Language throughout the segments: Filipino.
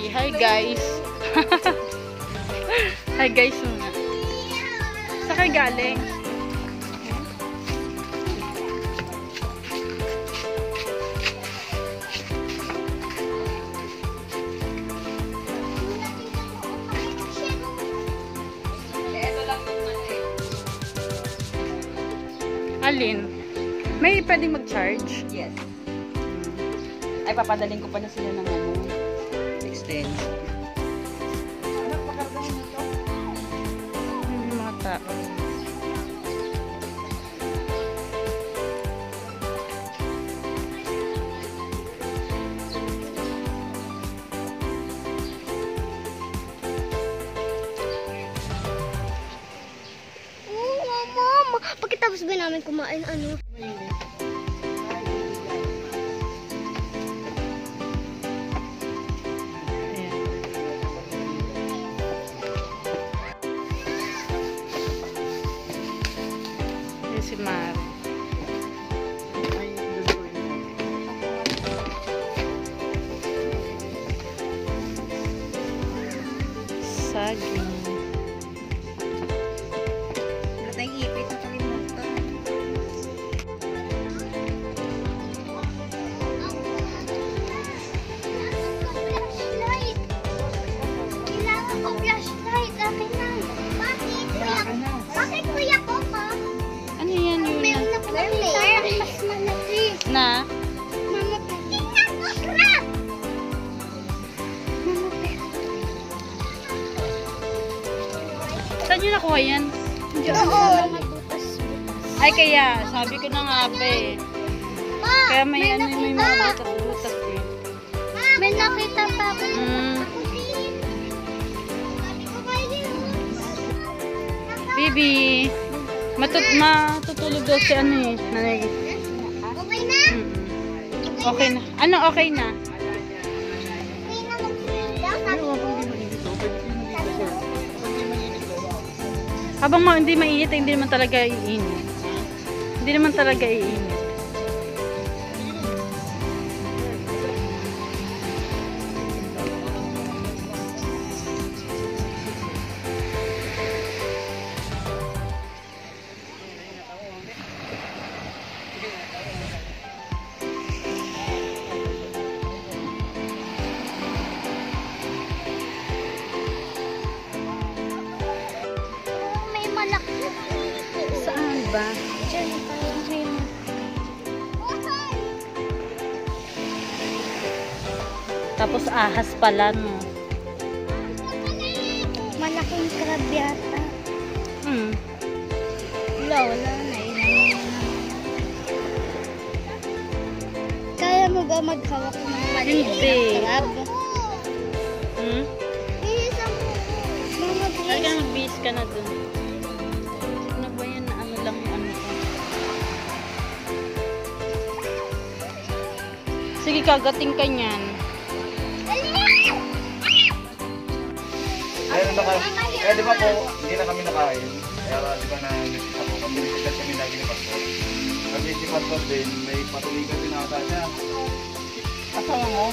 Hi guys. Hi guys muna. Saan kayo galing? Alin? May pwedeng mag-charge? Yes. Ay, papadaling ko pa na sila ng ano, extension. Mga tao. Pagkatapos ba namin kumain, ano? Ayan si Mar. Saging. Natay ipit na kalimutan. Flashlight! Kailangan ko flashlight. Akin na. Bakit? Bakit kuya ko pa? Ano yan yun? Meron na po mas malaki. Na? Mama, tingnan mo, crap! Saan nyo nakuha yan? Ay kaya, sabi ko na nga ba eh. Kaya may ano may mga butas-butas eh. May nakita pa ako. Bibi, matutulog daw si ano eh. Nanay. Okay na? Okay na. Ano okay na? Okay na Habang hindi mainit, hindi naman talaga iinit. Hindi naman talaga iinit. May malaki. Saan ba? Diyan tayo ngayon. Tapos ahas pala no. Malaking crab yata. Wala na. Kaya mo ba maghawak ng maliit Hindi. na crab? Isang Mama, Ay, please. mag-base ka na dun. Ano ba yan? Ano lang yung ano ko? Sige, kagating ka niyan. Di ba po, hindi na kami nakain. Kaya di ba na-miss ako. Pag-visitat kami lagi ni Pastor. Kasi si Pastor din, may patuligan din ata siya. Asawa mo?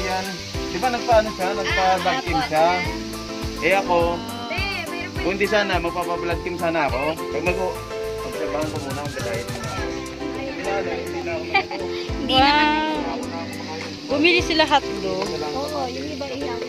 Yan. Di ba nagpa-ano siya? Nagpa-vlog team siya. Eh ako, kung hindi sana, magpapa-vlog team sana ako. Pag mag-obserbahan ko muna ang galayin mo. Hindi na ako. Wow! Bumili sila hotdog. Oo, yung iba iyaw.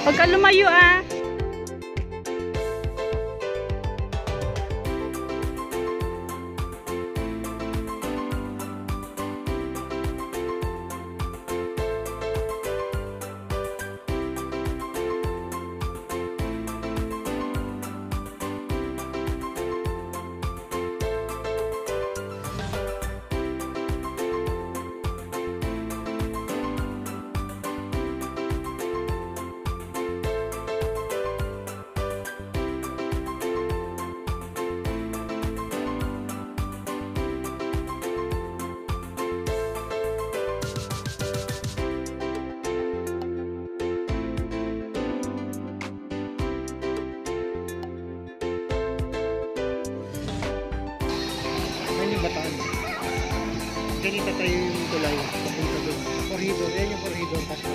Huwag ka lumayo ah. Bataan. Ganito tayo yung tulay. Papunta doon. Corridor. Yan yung corridor. Tapos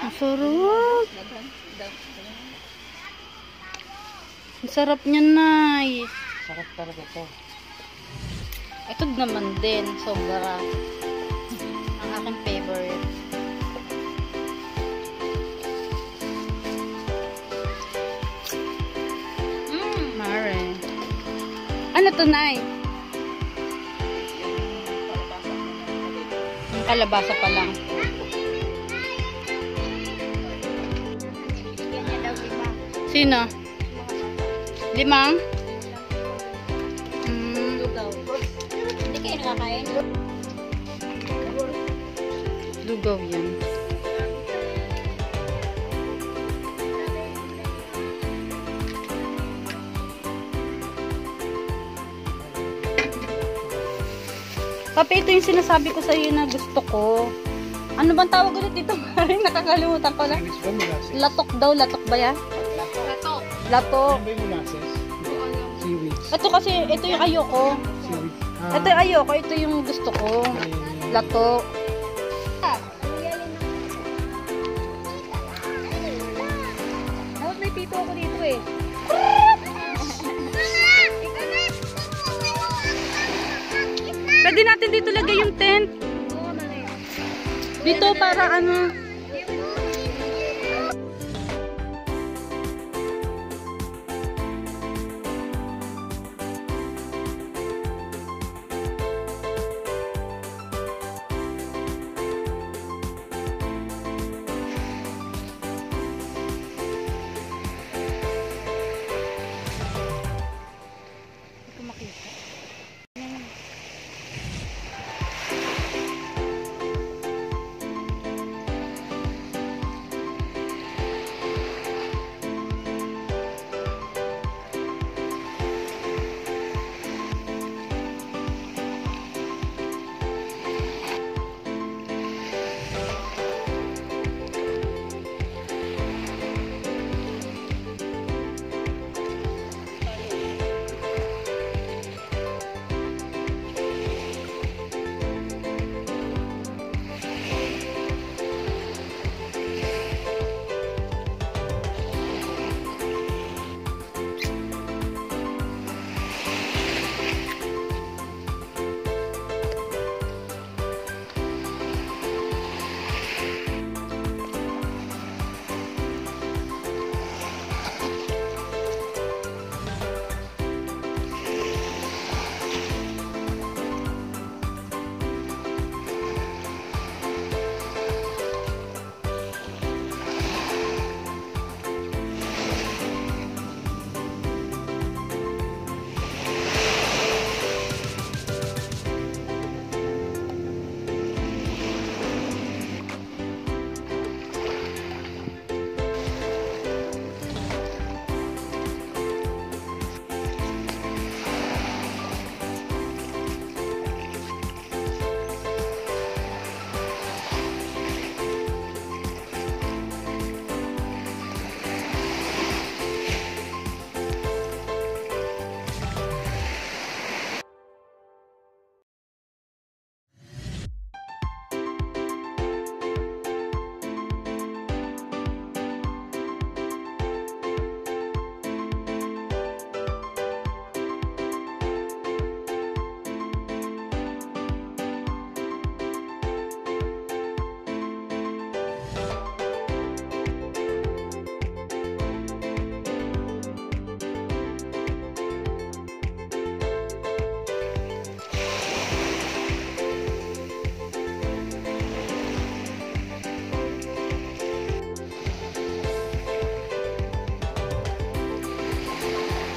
Ang sarap. Ang sarap niya, Nay. Sarap talaga to. Ito naman din, sobra. Ang aking favorite. Mare. Ano to, Nay? Yung kalabasa pa lang. Ganyan daw, diba? Sino? Limang? Lugaw. Hindi kayo nakakain? Lugaw yan. Papi, ito yung sinasabi ko sa iyo na gusto ko. Ano bang tawag ulit dito? Nakakalimutan ko na. Chinese ba molasses? Latok daw, latok ba yan? Lato. Latok. Ano ba yung molasses? Seaweeds. Ito kasi, ito yung ayoko. Seaweeds. Ito yung ayoko, ito yung gusto ko. Latok. Dapat may tito ako dito eh. Pwede natin dito lagay yung tent. Oo, mali. Dito para ano.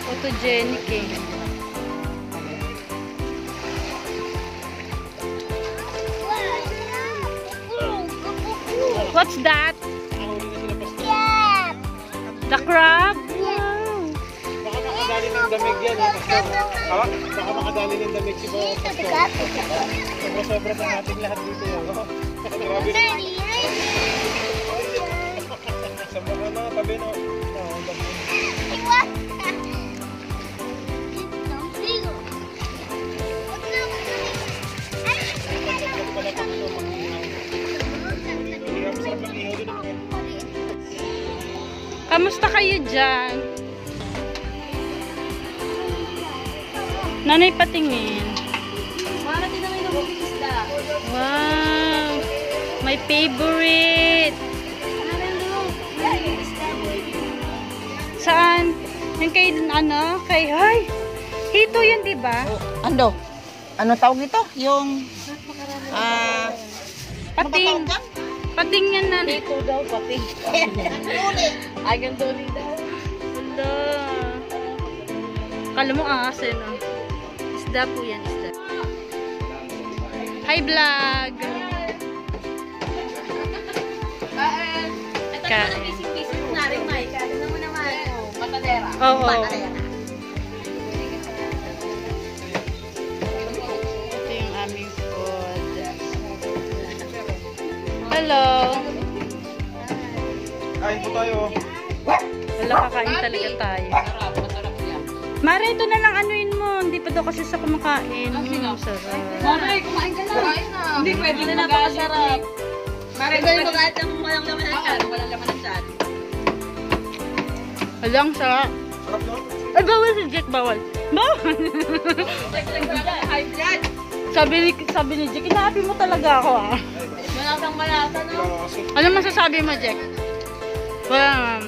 Photogenic eh. What's that? The crab? Wow. Baka makagaling ng damig yan eh, pastor. Baka makadali ng damig si pastor. Sobra-sobra sa ating lahat dito yan. Grabe naman. Sa mga na, tabi na. Kamusta kayo dyan? Nanay patingin. Para din naman yung isda. Wow! My favorite! Saan? Yung kay, ano? Kay, ay! Hito yun, di ba? Ano? Ano tawag nito? Yung... Pating. Pating yan na. Ito daw, pati. Ay, ganduli daw. Wala. Kala mo asin, no? Isda po yan, isda. Hi, vlog! Ito naman pising-pising na rin, Mike. Ano naman naman? Matadera. Oo. Matadera. Ito yung aming food. Hello! Kain po tayo. Wala, kakain talaga tayo. Mare, ito na lang anuin mo. Hindi pa daw kasi sa kumakain. Sarap. Mare, kumain ka na. Kumain na. Hindi pwede na napakasarap. Mare, pwede magalit ng walang laman ng tiyan. Walang laman ng tiyan. Alang sarap. Sarap no? Ay, bawal si Jack, bawal. Bawal! High blood. sabi ni Jack, inaapi mo talaga ako, ah. Malasang malasa, no? Ano masasabi mo, Jack? Wala naman.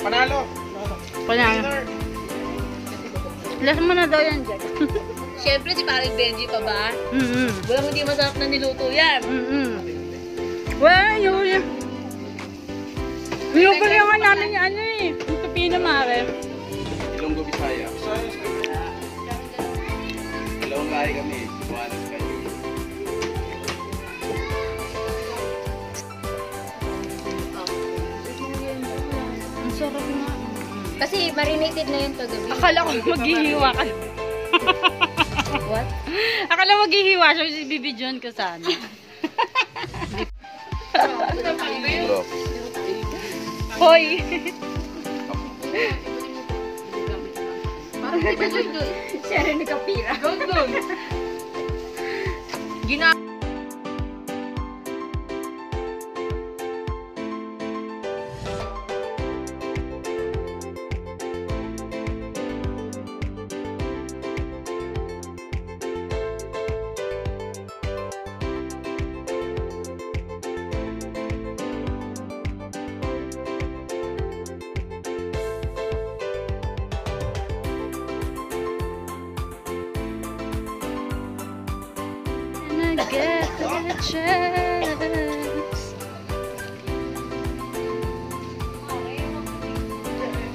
Panalo. Wala naman. Lasa mo na daw yan, Jack. Siyempre, si Paring Benji pa ba? Mm-hmm. Walang hindi masarap na niluto yan. Mm-hmm. Wala, yun. Nilubal yung nga namin yung ano eh. Yung pipino, Mare. Ilonggo, Bisaya. Dalawang lahi kami. Buwanas kayo. Ang sarap nga. Kasi marinated na yun kagabi. Akala ko maghihiwa ka. What? Akala maghihiwa siya, bibidyon ko sana. Bro. Hoy! Siya rin ni Kapira. And I get the chance.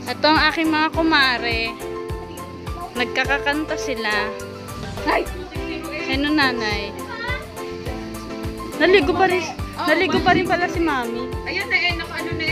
Ito ang aking mga kumare. Nagkakakanta sila. Ano, nanay? Naligo pa rin pala si mami. Ayan na naka ano na